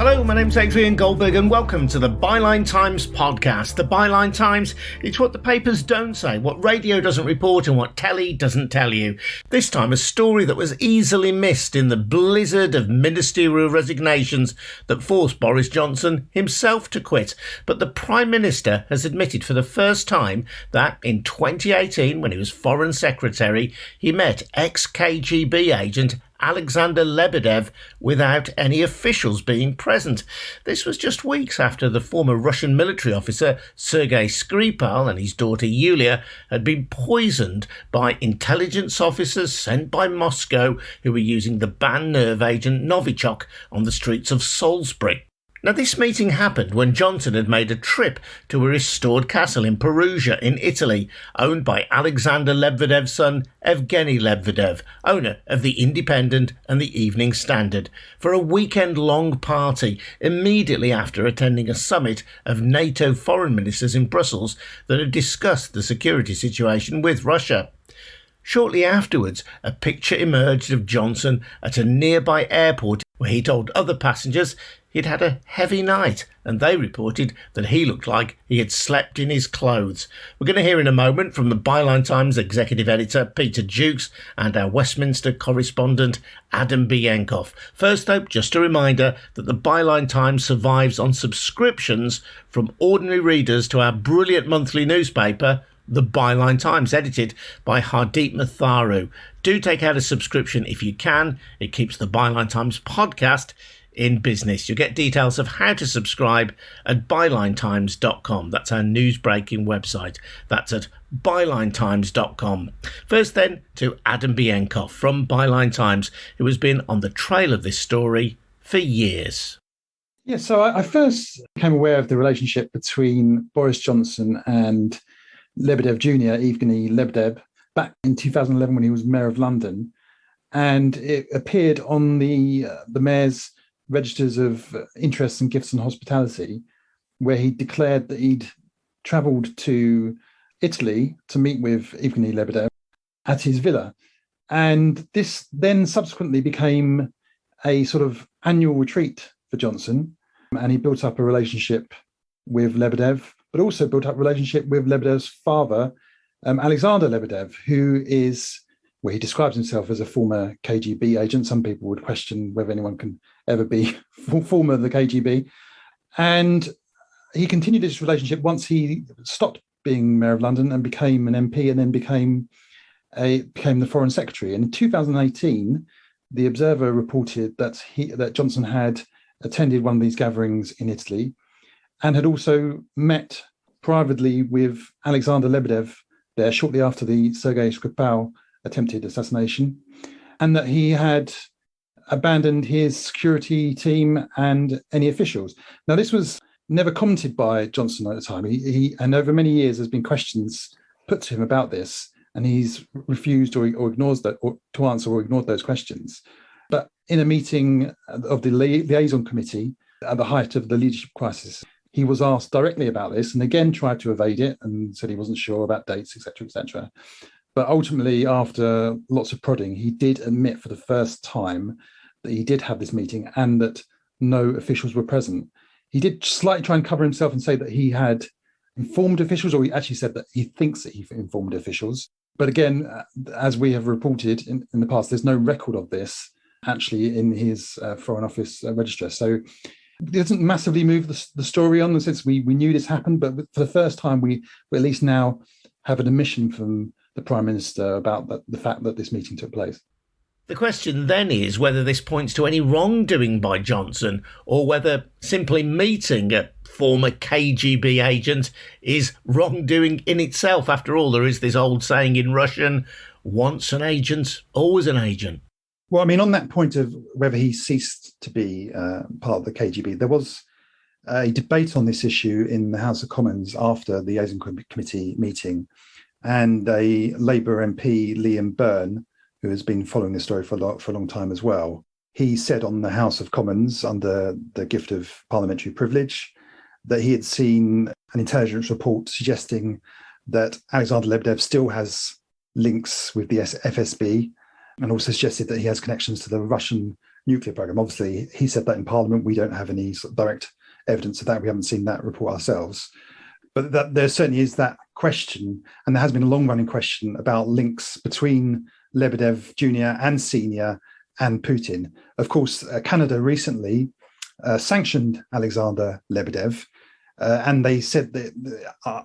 Hello, my name's Adrian Goldberg and welcome to the Byline Times podcast. The Byline Times, it's what the papers don't say, what radio doesn't report and what telly doesn't tell you. This time a story that was easily missed in the blizzard of ministerial resignations that forced Boris Johnson himself to quit. But the Prime Minister has admitted for the first time that in 2018, when he was Foreign Secretary, he met ex-KGB agent Alexander Lebedev without any officials being present. This was just weeks after the former Russian military officer Sergei Skripal and his daughter Yulia had been poisoned by intelligence officers sent by Moscow who were using the banned nerve agent Novichok on the streets of Salisbury. Now, this meeting happened when Johnson had made a trip to a restored castle in Perugia in Italy, owned by Alexander Lebedev's son, Evgeny Lebedev, owner of The Independent and The Evening Standard, for a weekend-long party immediately after attending a summit of NATO foreign ministers in Brussels that had discussed the security situation with Russia. Shortly afterwards, a picture emerged of Johnson at a nearby airport where he told other passengers he'd had a heavy night, and they reported that he looked like he had slept in his clothes. We're going to hear in a moment from the Byline Times executive editor Peter Jukes and our Westminster correspondent Adam Bienkov. First though, just a reminder that the Byline Times survives on subscriptions from ordinary readers to our brilliant monthly newspaper, The Byline Times, edited by Hardeep Matharu. Do take out a subscription if you can. It keeps the Byline Times podcast in business. You'll get details of how to subscribe at bylinetimes.com. That's our news-breaking website. That's at bylinetimes.com. First then to Adam Bienkov from Byline Times, who has been on the trail of this story for years. Yeah, so I first became aware of the relationship between Boris Johnson and Lebedev Jr., Evgeny Lebedev, back in 2011 when he was Mayor of London. And it appeared on the Mayor's registers of interests and gifts and hospitality, where he declared that he'd travelled to Italy to meet with Evgeny Lebedev at his villa. And this then subsequently became a sort of annual retreat for Johnson. And he built up a relationship with Lebedev, but also built up a relationship with Lebedev's father, Alexander Lebedev, who is, well, he describes himself as a former KGB agent. Some people would question whether anyone can ever be former of the KGB. And he continued this relationship once he stopped being Mayor of London and became an MP and then became the Foreign Secretary. And in 2018, the Observer reported that Johnson had attended one of these gatherings in Italy and had also met privately with Alexander Lebedev there shortly after the Sergei Skripal attempted assassination, and that he had abandoned his security team and any officials. Now, this was never commented by Johnson at the time. And over many years, there's been questions put to him about this, and he's refused or ignores that, or to answer or ignored those questions. But in a meeting of the liaison committee at the height of the leadership crisis, he was asked directly about this and again tried to evade it and said he wasn't sure about dates, etc., etc. But ultimately, after lots of prodding, he did admit for the first time that he did have this meeting and that no officials were present. He did slightly try and cover himself and say that he had informed officials, or he actually said that he thinks that he informed officials. But again, as we have reported in the past, there's no record of this actually in his Foreign Office register. So it doesn't massively move the story on, since we knew this happened, but for the first time, we at least now have an admission from the Prime Minister about the fact that this meeting took place. The question then is whether this points to any wrongdoing by Johnson, or whether simply meeting a former KGB agent is wrongdoing in itself. After all, there is this old saying in Russian, once an agent, always an agent. Well, I mean, on that point of whether he ceased to be part of the KGB, there was a debate on this issue in the House of Commons after the liaison committee meeting. And a Labour MP, Liam Byrne, who has been following this story for a long time as well, he said on the House of Commons, under the gift of parliamentary privilege, that he had seen an intelligence report suggesting that Alexander Lebedev still has links with the FSB, and also suggested that he has connections to the Russian nuclear program. Obviously, he said that in Parliament. We don't have any sort of direct evidence of that. We haven't seen that report ourselves. But that there certainly is that question, and there has been a long-running question about links between Lebedev Jr. and Senior and Putin. Of course, Canada recently sanctioned Alexander Lebedev, and they said that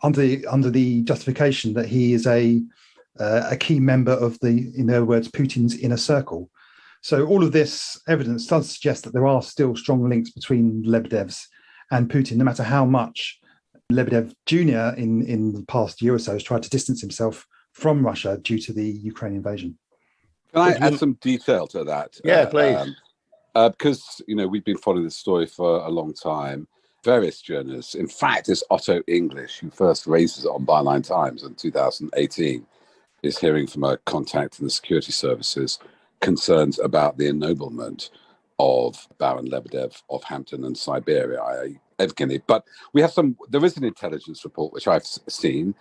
under the justification that he is a key member of in their words, Putin's inner circle. So all of this evidence does suggest that there are still strong links between Lebedevs and Putin, no matter how much Lebedev Jr. in the past year or so has tried to distance himself from Russia due to the Ukraine invasion. Can I add some detail to that? Yeah, please. Because, we've been following this story for a long time. Various journalists, in fact, it's Otto English who first raises it on Byline Times in 2018, is hearing from a contact in the security services concerns about the ennoblement of Baron Lebedev of Hampton and Siberia, i.e. Evgeny. But there is an intelligence report, which I've seen,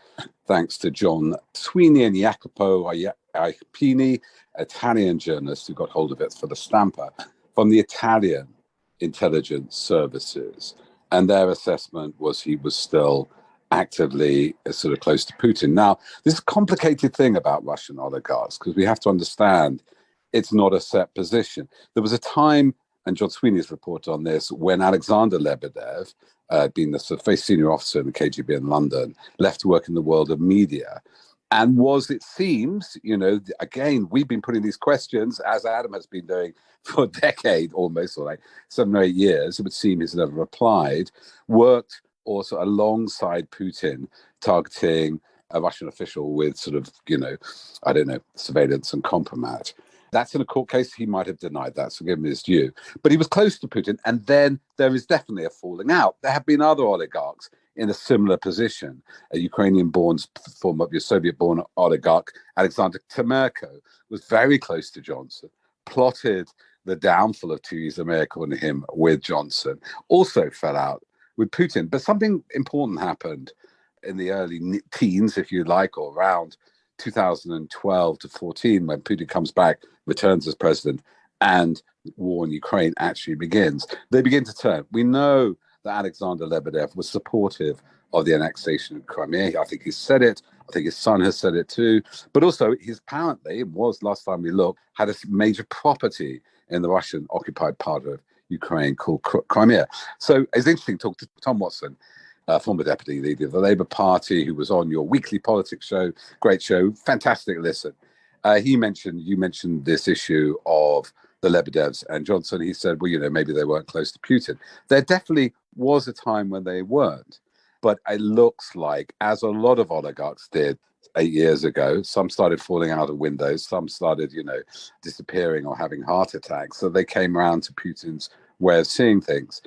thanks to John Sweeney and Jacopo Iapini, Italian journalists who got hold of it for the Stamper, from the Italian intelligence services. And their assessment was he was still actively sort of close to Putin. Now, this is a complicated thing about Russian oligarchs, because we have to understand it's not a set position. There was a time, and John Sweeney's report on this, when Alexander Lebedev, being the sort of very senior officer in the KGB in London, left to work in the world of media. And it seems, again, we've been putting these questions, as Adam has been doing for a decade almost, or like 7 or 8 years, it would seem he's never replied, worked also alongside Putin, targeting a Russian official with sort of, surveillance and compromat. That's in a court case. He might have denied that, so give him his due. But he was close to Putin, and then there is definitely a falling out. There have been other oligarchs in a similar position. A Ukrainian-born, former Soviet-born oligarch, Alexander Temerko, was very close to Johnson, plotted the downfall of Theresa May, according to him, with Johnson, also fell out with Putin. But something important happened in the early teens, if you like, or around 2012 to 14, when Putin comes back, returns as president, and war in Ukraine actually begins. They begin to turn. We know that Alexander Lebedev was supportive of the annexation of Crimea. I think he said it. I think his son has said it too. But also, he's apparently, last time we looked, had a major property in the Russian-occupied part of Ukraine called Crimea. So it's interesting to talk to Tom Watson, former deputy leader of the Labour Party, who was on your weekly politics show. Great show, fantastic listen. You mentioned this issue of the Lebedevs and Johnson. He said, well, maybe they weren't close to Putin. There definitely was a time when they weren't. But it looks like, as a lot of oligarchs did 8 years ago, some started falling out of windows, some started, disappearing or having heart attacks. So they came around to Putin's way of seeing things.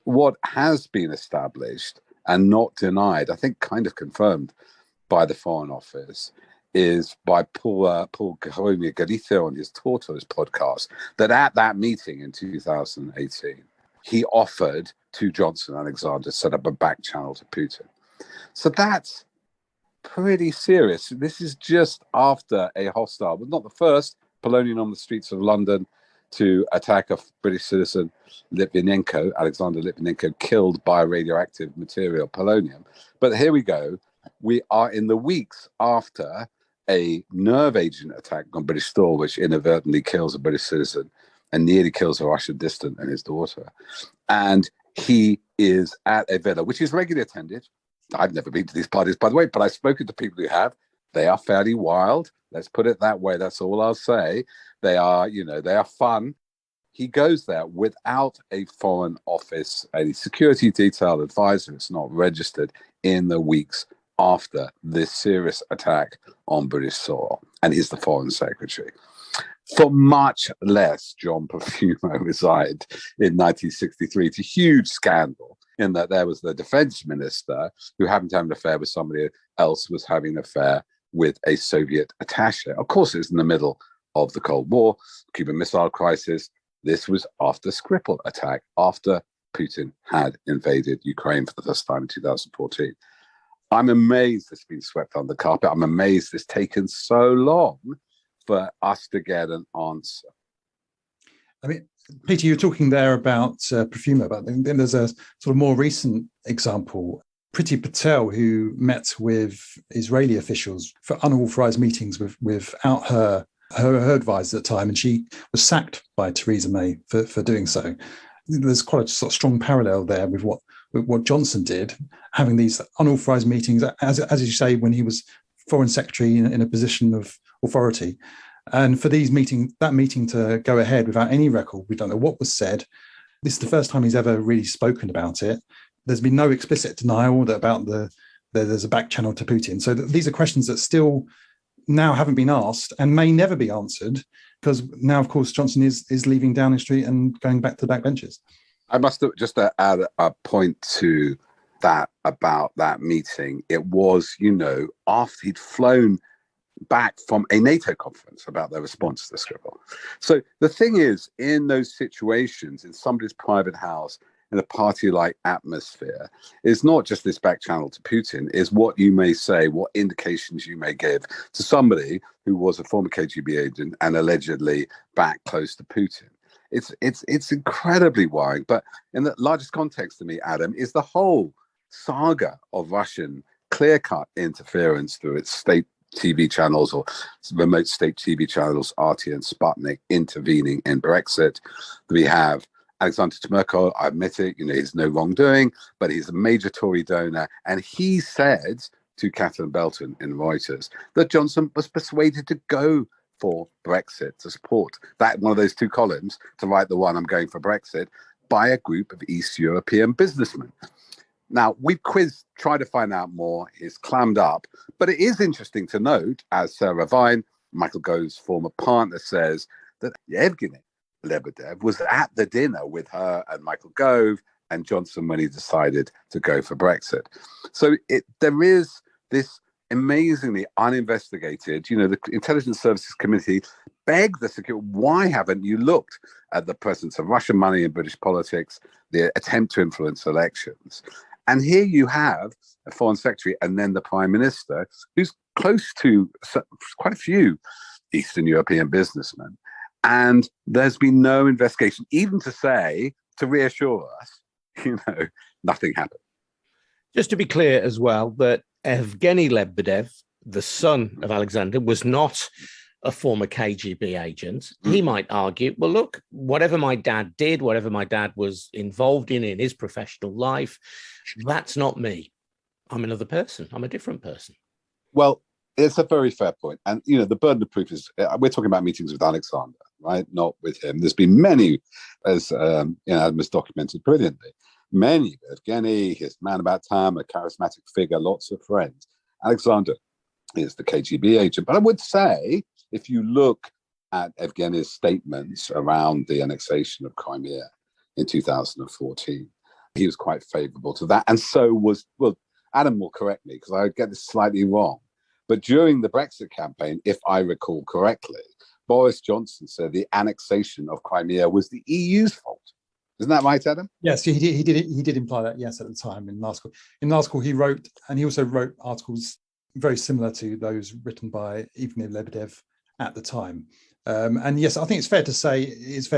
What has been established and not denied, I think kind of confirmed by the Foreign Office, is by Paul Garita on his Tortoise podcast, that at that meeting in 2018, he offered to Johnson Alexander set up a back channel to Putin. So that's pretty serious. This is just after a hostile, but not the first, Polonian on the streets of London to attack a British citizen, Alexander Litvinenko, killed by radioactive material, polonium. But here we go. We are in the weeks after a nerve agent attack on British store, which inadvertently kills a British citizen and nearly kills a Russian dissident and his daughter. And he is at a villa, which is regularly attended. I've never been to these parties, by the way, but I've spoken to people who have. They are fairly wild. Let's put it that way. That's all I'll say. They are, they are fun. He goes there without a Foreign Office, a security detail advisor. It's not registered in the weeks after this serious attack on British soil. And he's the Foreign Secretary. For much less, John Profumo resigned in 1963 to huge scandal in that there was the defense minister who happened to have an affair with somebody else, was having an affair with a Soviet attaché. Of course, it was in the middle of the Cold War, Cuban Missile Crisis. This was after Skripal attack, after Putin had invaded Ukraine for the first time in 2014. I'm amazed it's been swept under the carpet. I'm amazed it's taken so long for us to get an answer. I mean, Peter, you're talking there about Profumo, but then there's a sort of more recent example. Priti Patel, who met with Israeli officials for unauthorized meetings without her advisor at the time, and she was sacked by Theresa May for doing so. There's quite a sort of strong parallel there with what Johnson did, having these unauthorized meetings, as you say, when he was Foreign Secretary in a position of authority. And for that meeting to go ahead without any record, we don't know what was said. This is the first time he's ever really spoken about it. There's been no explicit denial about there's a back channel to Putin. So these are questions that still now haven't been asked and may never be answered, because now, of course, Johnson is leaving Downing Street and going back to the backbenches. I must have just add a point to that about that meeting. It was, after he'd flown back from a NATO conference about their response to the Skripal. So the thing is, in those situations, in somebody's private house, in a party-like atmosphere, is not just this back channel to Putin, is what you may say, what indications you may give to somebody who was a former KGB agent and allegedly back close to Putin. It's incredibly worrying. But in the largest context to me, Adam, is the whole saga of Russian clear-cut interference through its state TV channels or remote state TV channels, RT and Sputnik, intervening in Brexit. We have Alexander Lebedev, I admit it, he's no wrongdoing, but he's a major Tory donor. And he said to Catherine Belton in Reuters that Johnson was persuaded to go for Brexit, to support that one of those two columns, to write the one, I'm going for Brexit, by a group of East European businessmen. Now, we've quizzed, tried to find out more. He's clammed up. But it is interesting to note, as Sarah Vine, Michael Gove's former partner, says, that Evgeny Lebedev was at the dinner with her and Michael Gove and Johnson when he decided to go for Brexit. So there is this amazingly uninvestigated, the Intelligence Services Committee begged the security, why haven't you looked at the presence of Russian money in British politics, the attempt to influence elections? And here you have a foreign secretary and then the prime minister who's close to quite a few Eastern European businessmen. And there's been no investigation, even to reassure us, nothing happened. Just to be clear as well, that Evgeny Lebedev, the son of Alexander, was not a former KGB agent. He might argue, well, look, whatever my dad did, whatever my dad was involved in his professional life, that's not me. I'm another person. I'm a different person. Well, it's a very fair point. And, the burden of proof is, we're talking about meetings with Alexander, right? Not with him. There's been many, as Adam has documented brilliantly, many, Evgeny, his man about town, a charismatic figure, lots of friends. Alexander is the KGB agent. But I would say, if you look at Evgeny's statements around the annexation of Crimea in 2014, he was quite favourable to that. And so was, Adam will correct me because I get this slightly wrong. But during the Brexit campaign, if I recall correctly, Boris Johnson said the annexation of Crimea was the EU's fault. Isn't that right, Adam? Yes, he did imply that, yes, at the time in an article. In an article he wrote, and he also wrote articles very similar to those written by Evgeny Lebedev at the time. And yes, I think it's fair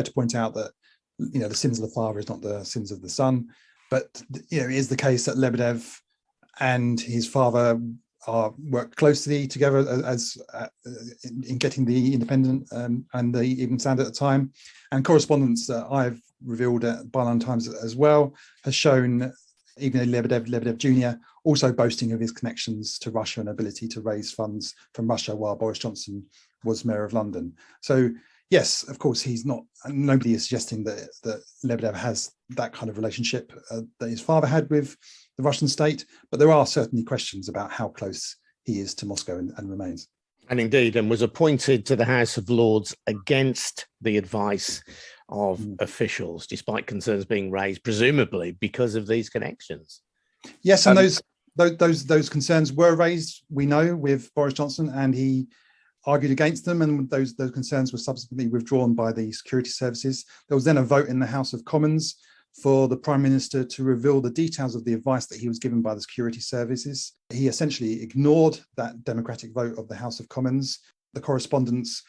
to point out that, the sins of the father is not the sins of the son. But, it is the case that Lebedev and his father worked closely together in getting the Independent and the Evening Standard at the time. And correspondence that I've revealed at Byline Times as well has shown even Lebedev Jr. also boasting of his connections to Russia and ability to raise funds from Russia while Boris Johnson was Mayor of London. So yes, of course, nobody is suggesting that Lebedev has that kind of relationship that his father had with the Russian state, but there are certainly questions about how close he is to Moscow and remains. And indeed, and was appointed to the House of Lords against the advice of officials, despite concerns being raised, presumably because of these connections. Yes, and those concerns were raised, we know, with Boris Johnson, and he argued against them, and those concerns were subsequently withdrawn by the security services. There was then a vote in the House of Commons for the Prime Minister to reveal the details of the advice that he was given by the security services. He essentially ignored that democratic vote of the House of Commons. The correspondence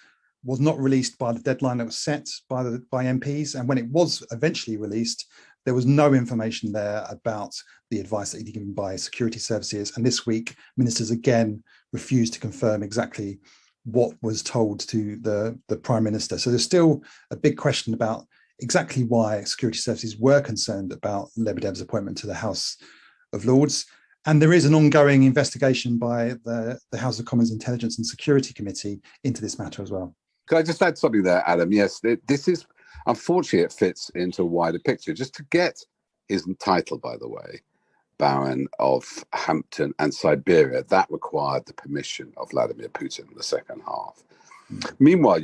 was not released by the deadline that was set by MPs. And when it was eventually released, there was no information there about the advice that he'd given by security services. And this week, ministers again refused to confirm exactly what was told to the Prime Minister. So there's still a big question about exactly why security services were concerned about Lebedev's appointment to the House of Lords. And there is an ongoing investigation by the House of Commons Intelligence and Security Committee into this matter as well. Could I just add something there, Adam? Yes, this is, unfortunately, it fits into a wider picture. Just to get his title, by the way, Baron of Hampton and Siberia, that required the permission of Vladimir Putin in the second half. Meanwhile,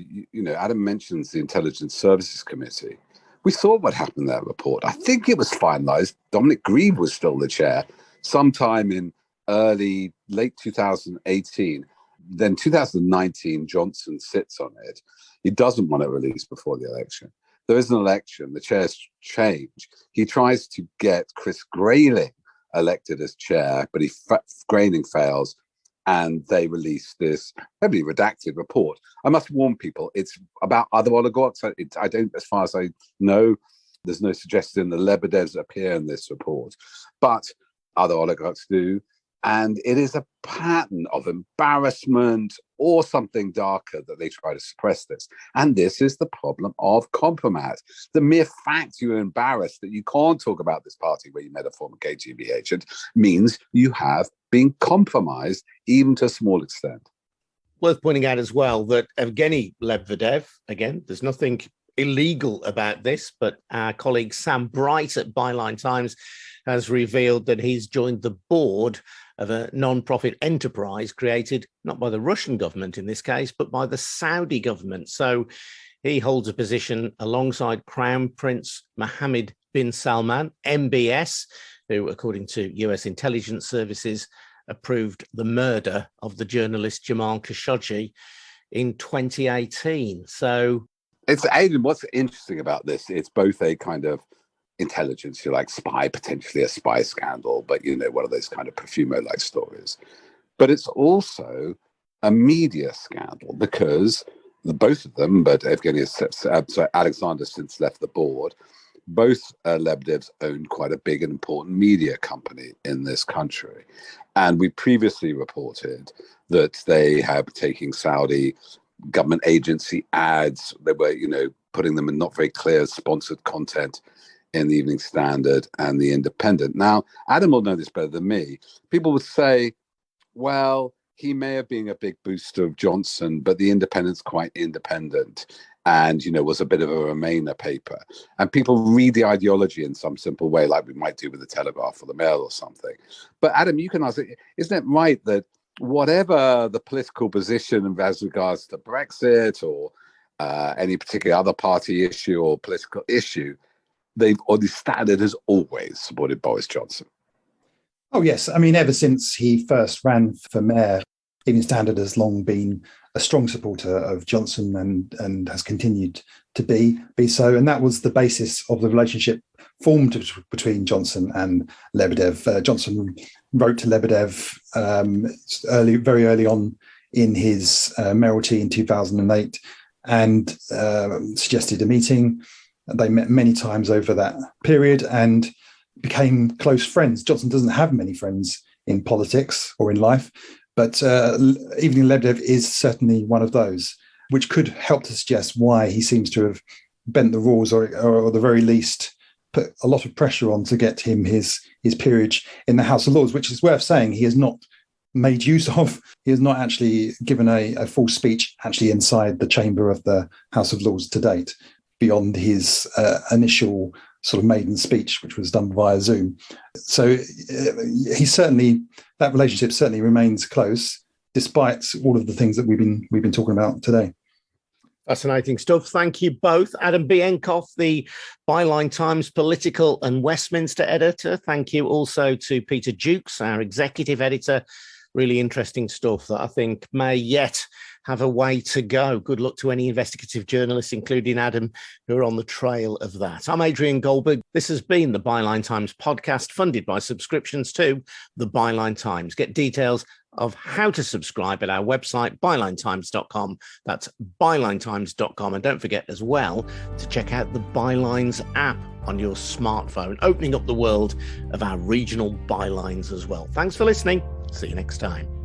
Adam mentions the Intelligence Services Committee. We saw what happened in that report. I think it was finalised. Dominic Grieve was still the chair sometime in late 2018. Then 2019, Johnson sits on it. He doesn't want to release before the election. There is an election. The chairs change. He tries to get Chris Grayling elected as chair, but Grayling fails, and they release this heavily redacted report. I must warn people, it's about other oligarchs. I don't, as far as I know, there's no suggestion the Lebedevs appear in this report, but other oligarchs do. And it is a pattern of embarrassment or something darker that they try to suppress this. And this is the problem of compromise. The mere fact you're embarrassed that you can't talk about this party where you met a former KGB agent means you have been compromised, even to a small extent. Worth pointing out as well that Evgeny Lebedev, again, there's nothing illegal about this, but our colleague Sam Bright at Byline Times has revealed that he's joined the board of a non-profit enterprise created not by the Russian government in this case, but by the Saudi government. So he holds a position alongside Crown Prince Mohammed bin Salman, MBS, who, according to US intelligence services, approved the murder of the journalist Jamal Khashoggi in 2018. So it's, Adrian, what's interesting about this, it's both a kind of intelligence, you like spy, potentially a spy scandal, but one of those kind of Profumo-like stories. But it's also a media scandal because both of them, but Alexander since left the board, both Lebedevs own quite a big and important media company in this country. And we previously reported that they have taking Saudi government agency ads. They were, putting them in not very clear sponsored content in the Evening Standard and the Independent. Now, Adam will know this better than me. People would say, well, he may have been a big booster of Johnson, but the Independent's quite independent and, was a bit of a Remainer paper. And people read the ideology in some simple way, like we might do with the Telegraph or the Mail or something. But Adam, you can ask, isn't it right that whatever the political position as regards to Brexit or any particular other party issue or political issue, the Standard has always supported Boris Johnson? Oh, yes. I mean, ever since he first ran for mayor, Evening Standard has long been a strong supporter of Johnson and has continued to be so. And that was the basis of the relationship formed between Johnson and Lebedev. Johnson wrote to Lebedev very early on in his mayoralty in 2008 and suggested a meeting. They met many times over that period and became close friends. Johnson doesn't have many friends in politics or in life, but Evening Lebedev is certainly one of those, which could help to suggest why he seems to have bent the rules or at the very least put a lot of pressure on to get him his peerage in the House of Lords, which is worth saying he has not made use of. He has not actually given a full speech actually inside the chamber of the House of Lords to date, beyond his initial sort of maiden speech, which was done via Zoom. So that relationship certainly remains close, despite all of the things that we've been talking about today. Fascinating stuff. Thank you both. Adam Bienkov, the Byline Times political and Westminster editor. Thank you also to Peter Jukes, our executive editor. Really interesting stuff that I think may yet have a way to go. Good luck to any investigative journalists, including Adam, who are on the trail of that. I'm Adrian Goldberg. This has been the Byline Times podcast, funded by subscriptions to the Byline Times. Get details of how to subscribe at our website, bylinetimes.com. That's bylinetimes.com. And don't forget as well to check out the Bylines app on your smartphone, opening up the world of our regional bylines as well. Thanks for listening. See you next time.